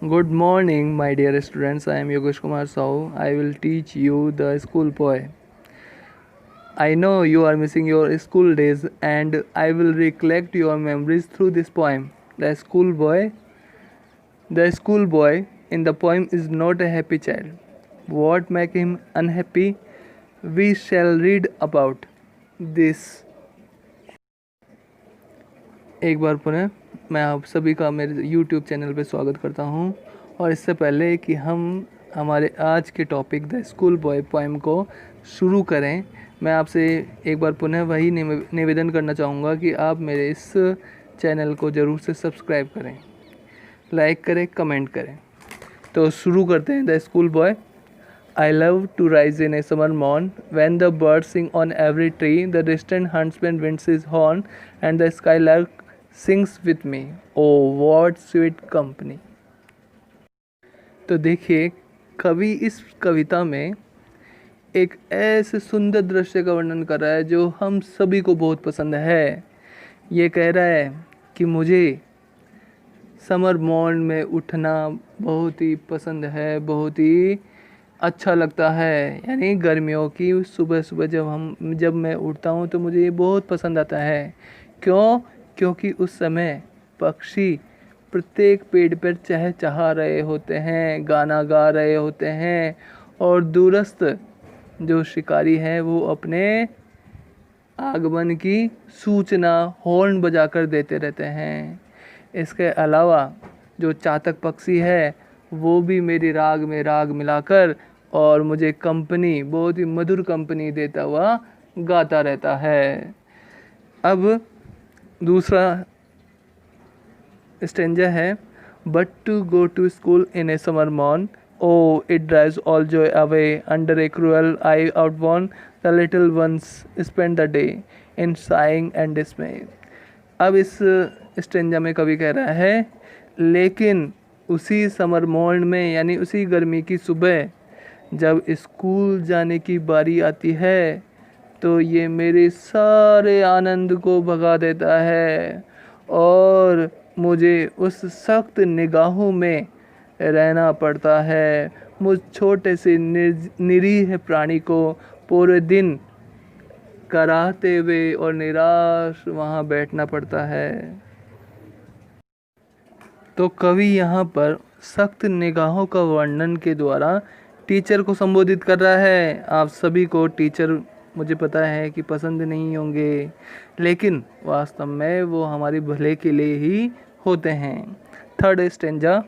Good morning, my dear students. I am Yogesh Kumar Sahu. I will teach you the school poem. I know you are missing your school days, and I will recollect your memories through this poem. The schoolboy in the poem is not a happy child. What make him unhappy? We shall read about this. एक बार पुनः मैं आप सभी का मेरे YouTube channel पे स्वागत करता हूँ। और इससे पहले कि हम हमारे आज के topic the school boy poem को शुरू करें, मैं आपसे एक बार पुनः वही निवेदन करना चाहूँगा कि आप मेरे इस चैनल को ज़रूर से सब्सक्राइब करें, लाइक करें, कमेंट करें। तो शुरू करते हैं the school boy. I love to rise in a summer morn when the birds sing on every tree, the distant huntsman winds his horn, and the skylark sings with me. Oh, what sweet company! तो देखिए, कवि इस कविता में एक ऐसे सुंदर दृश्य का वर्णन कर रहा है जो हम सभी को बहुत पसंद है। ये कह रहा है कि मुझे समर मॉर्न में उठना बहुत ही पसंद है, बहुत ही अच्छा लगता है। यानी गर्मियों की सुबह सुबह जब मैं उठता हूँ तो मुझे ये बहुत पसंद आता है। क्यों? क्योंकि उस समय पक्षी प्रत्येक पेड़ पर चहचहा रहे होते हैं, गाना गा रहे होते हैं, और दूरस्थ जो शिकारी हैं वो अपने आगमन की सूचना हॉर्न बजाकर देते रहते हैं। इसके अलावा जो चातक पक्षी है वो भी मेरी राग में राग मिलाकर और मुझे कंपनी, बहुत ही मधुर कंपनी देता हुआ गाता रहता है। अब दूसरा स्टेंजा है, but to go to school in a summer morn, O it drives all joy away under a cruel eye outworn, the little ones spend the day in sighing and dismay. अब इस stanza में कवि कह रहा है, लेकिन उसी summer mourn में यानी उसी गर्मी की सुबह जब स्कूल जाने की बारी आती है तो ये मेरे सारे आनंद को भगा देता है और मुझे उस सख्त निगाहों में रहना पड़ता है। मुझ छोटे से निरीह प्राणी को पूरे दिन कराहते हुए और निराश वहाँ बैठना पड़ता है। तो कवि यहाँ पर सख्त निगाहों का वर्णन के द्वारा टीचर को संबोधित कर रहा है। आप सभी को टीचर मुझे पता है कि पसंद नहीं होंगे, लेकिन वास्तव में वो हमारे भले के लिए ही होते हैं। Third stanza,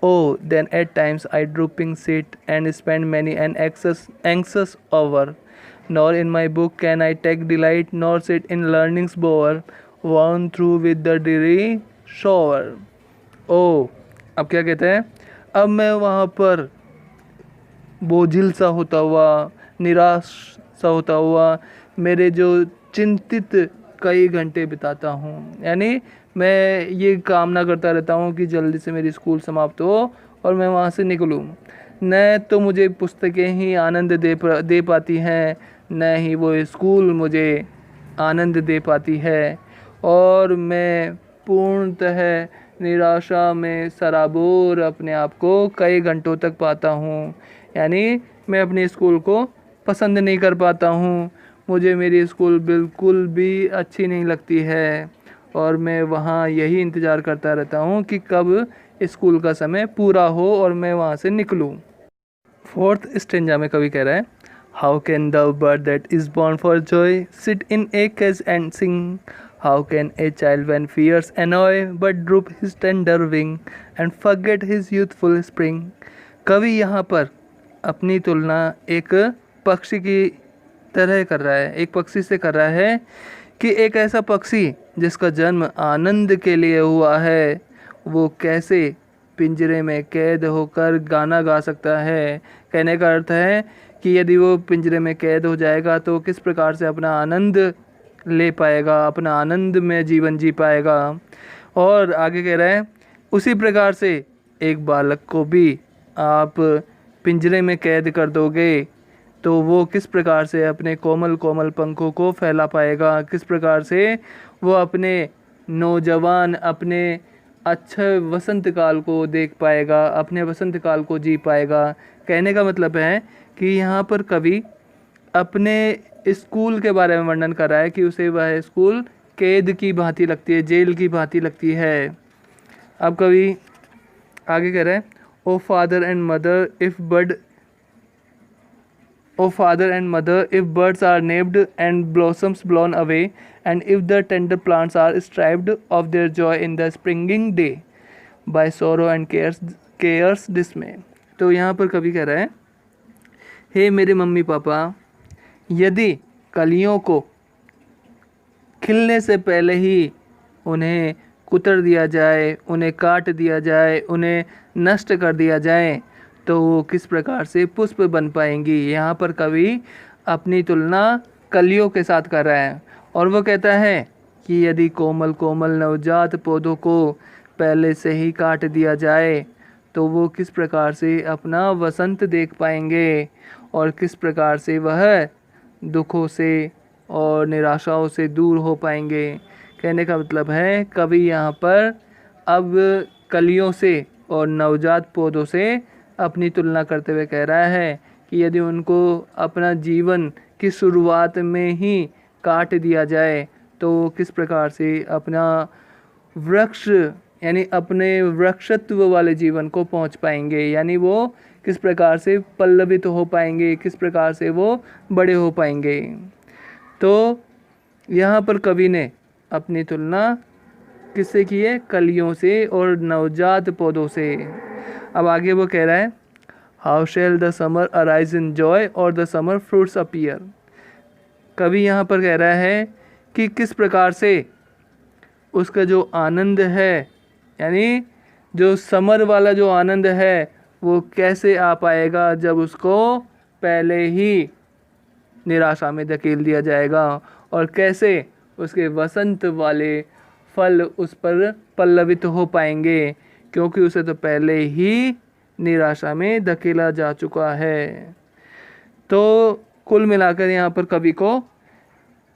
O then at times I drooping sit and spend many an anxious hour, nor in my book can I take delight, nor sit in learning's bower, worn through with the dreary shower. O, अब क्या कहते हैं, अब मैं वहाँ पर बोझिल सा होता हुआ, निराश सा होता हुआ, मेरे जो चिंतित कई घंटे बिताता हूँ। यानी मैं ये कामना करता रहता हूँ कि जल्दी से मेरी स्कूल समाप्त हो और मैं वहाँ से निकलूँ। न तो मुझे पुस्तकें ही आनंद दे पाती हैं, न ही वो स्कूल मुझे आनंद दे पाती है, और मैं पूर्णतः निराशा में सराबोर अपने आप को कई घंटों तक पाता हूँ। यानी मैं अपने स्कूल को पसंद नहीं कर पाता हूँ, मुझे मेरी स्कूल बिल्कुल भी अच्छी नहीं लगती है और मैं वहाँ यही इंतज़ार करता रहता हूँ कि कब स्कूल का समय पूरा हो और मैं वहाँ से निकलूँ। फोर्थ स्टेंजा में कवि कह रहा है, how can the bird that is born for joy sit in a cage and sing, how can a child when fears annoy but droop his tender wing and forget his youthful spring. कवि यहाँ पर अपनी तुलना एक पक्षी की तरह कर रहा है, एक पक्षी से कर रहा है कि एक ऐसा पक्षी जिसका जन्म आनंद के लिए हुआ है, वो कैसे पिंजरे में कैद होकर गाना गा सकता है। कहने का अर्थ है कि यदि वो पिंजरे में कैद हो जाएगा तो किस प्रकार से अपना आनंद ले पाएगा, अपना आनंद में जीवन जी पाएगा। और आगे कह रहा है, उसी प्रकार से एक बालक को भी आप पिंजरे में कैद कर दोगे तो वो किस प्रकार से अपने कोमल कोमल पंखों को फैला पाएगा, किस प्रकार से वो अपने नौजवान, अपने अच्छे वसंत काल को देख पाएगा, अपने वसंत काल को जी पाएगा। कहने का मतलब है कि यहाँ पर कवि अपने स्कूल के बारे में वर्णन कर रहा है कि उसे वह स्कूल कैद की भांति लगती है, जेल की भांति लगती है। अब कवि आगे कह रहे हैं, O father and mother if birds are napped and blossoms blown away, and if the tender plants are stripped of their joy in the springing day by sorrow and care's dismay। तो यहाँ पर कवि कह रहा है, हे मेरे mummy papa, यदि कलियों को खिलने से पहले ही उन्हें कुतर दिया जाए, उन्हें काट दिया जाए, उन्हें नष्ट कर दिया जाए, तो वो किस प्रकार से पुष्प बन पाएंगी। यहाँ पर कवि अपनी तुलना कलियों के साथ कर रहा है और वो कहता है कि यदि कोमल कोमल नवजात पौधों को पहले से ही काट दिया जाए तो वो किस प्रकार से अपना वसंत देख पाएंगे और किस प्रकार से वह दुखों से और निराशाओं से दूर हो पाएंगे। कहने का मतलब है कवि यहाँ पर अब कलियों से और नवजात पौधों से अपनी तुलना करते हुए कह रहा है कि यदि उनको अपना जीवन की शुरुआत में ही काट दिया जाए तो किस प्रकार से अपना वृक्ष यानी अपने वृक्षत्व वाले जीवन को पहुंच पाएंगे, यानी वो किस प्रकार से पल्लवित हो पाएंगे, किस प्रकार से वो बड़े हो पाएंगे। तो यहाँ पर कवि ने अपनी तुलना किससे की है? कलियों से और नवजात पौधों से। अब आगे वो कह रहा है, how shall the summer arise in joy और द समर फ्रूट्स अपीयर। कवि यहाँ पर कह रहा है कि किस प्रकार से उसका जो आनंद है, यानी जो समर वाला जो आनंद है वो कैसे आ पाएगा जब उसको पहले ही निराशा में धकेल दिया जाएगा, और कैसे उसके वसंत वाले फल उस पर पल्लवित हो पाएंगे क्योंकि उसे तो पहले ही निराशा में धकेला जा चुका है। तो कुल मिलाकर यहाँ पर कवि को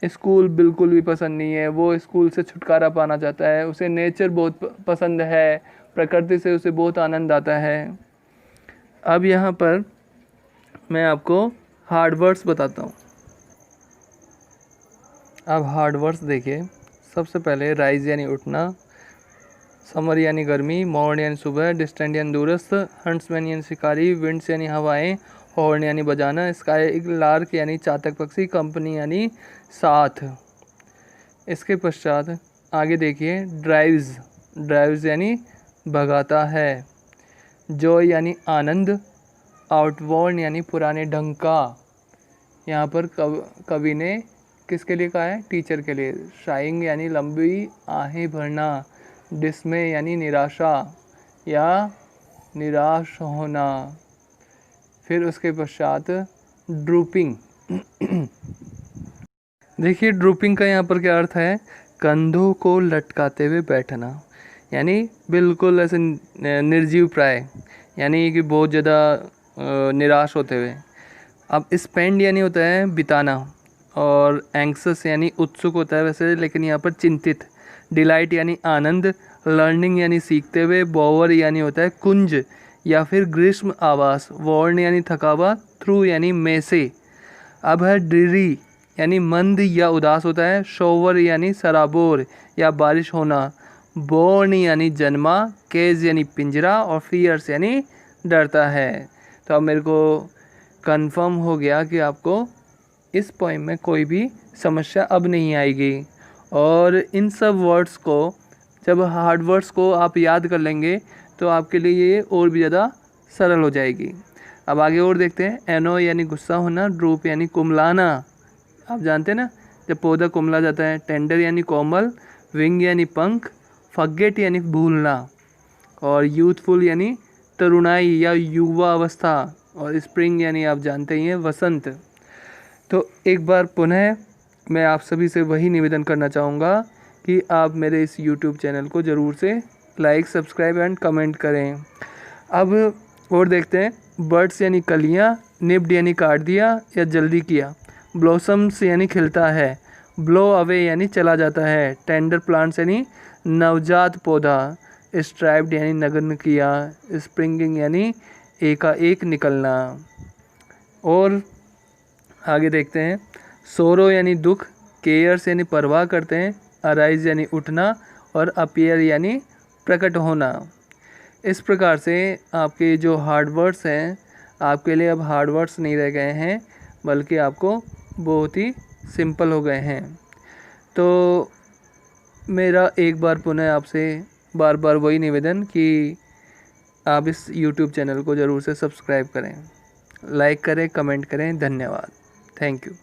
स्कूल बिल्कुल भी पसंद नहीं है, वो स्कूल से छुटकारा पाना चाहता है। उसे नेचर बहुत पसंद है, प्रकृति से उसे बहुत आनंद आता है। अब यहाँ पर मैं आपको हार्ड वर्ड्स बताता हूँ। अब हार्ड वर्ड्स देखिए। सबसे पहले राइज यानी उठना, समर यानी गर्मी, मॉर्न यानी सुबह, डिस्टेंट यानी दूरस्थ, हंट्समैन यानी शिकारी, विंड्स यानी हवाएं, हॉर्न यानी बजाना, स्काई लार्क यानी चातक पक्षी, कंपनी यानी साथ। इसके पश्चात आगे देखिए, ड्राइव्स यानी भगाता है, जॉय यानी आनंद, आउटवर्न यानी पुराने ढंग का। यहाँ पर कवि ने किसके लिए कहा है? टीचर के लिए। शाइंग यानी लंबी आहें भरना, डिस्मे यानी निराशा या निराश होना। फिर उसके पश्चात ड्रूपिंग। देखिए ड्रूपिंग का यहाँ पर क्या अर्थ है? कंधों को लटकाते हुए बैठना, यानी बिल्कुल ऐसे निर्जीव प्राय, यानी कि बहुत ज़्यादा निराश होते हुए। अब स्पेंड यानी होता है बिताना, और एंक्सस यानी उत्सुक होता है वैसे, लेकिन यहाँ पर चिंतित। डिलाइट यानी आनंद, लर्निंग यानी सीखते हुए, बोवर यानी होता है कुंज या फिर ग्रीष्म आवास, वॉर्न यानी थकावा, थ्रू यानी में से। अब है ड्रीरी यानी मंद या उदास होता है, शोवर यानी सराबोर या बारिश होना, बोर्न यानी जन्मा, केज यानी पिंजरा, और फियर्स यानी डरता है। तो अब मेरे को कंफर्म हो गया कि आपको इस पोएम में कोई भी समस्या अब नहीं आएगी, और इन सब वर्ड्स को, जब हार्ड वर्ड्स को आप याद कर लेंगे तो आपके लिए ये और भी ज़्यादा सरल हो जाएगी। अब आगे और देखते हैं। एनो यानी गुस्सा होना, ड्रूप यानी कुमलाना, आप जानते हैं ना जब पौधा कुमला जाता है। टेंडर यानी कोमल, विंग यानी पंख, फगेट यानी भूलना, और यूथफुल यानी तरुणाई या युवा अवस्था, और स्प्रिंग यानी आप जानते ही हैं वसंत। तो एक बार पुनः मैं आप सभी से वही निवेदन करना चाहूँगा कि आप मेरे इस YouTube चैनल को ज़रूर से लाइक, सब्सक्राइब एंड कमेंट करें। अब और देखते हैं। बर्ड्स यानी कलियाँ, निप्ड यानी काट दिया या जल्दी किया, ब्लॉसम्स यानी खिलता है, ब्लो अवे यानी चला जाता है, टेंडर प्लांट्स यानी नवजात पौधा, स्ट्राइप्ड यानी नग्न किया, स्प्रिंगिंग यानी एकाएक निकलना। और आगे देखते हैं, सोरो यानी दुख, केयर्स यानी परवाह करते हैं, अराइज यानी उठना और अपीयर यानी प्रकट होना। इस प्रकार से आपके जो हार्ड वर्ड्स हैं, आपके लिए अब हार्ड वर्ड्स नहीं रह गए हैं, बल्कि आपको बहुत ही सिंपल हो गए हैं। तो मेरा एक बार पुनः आपसे बार बार वही निवेदन कि आप इस YouTube चैनल को ज़रूर से सब्सक्राइब करें, लाइक करें, कमेंट करें। धन्यवाद। Thank you.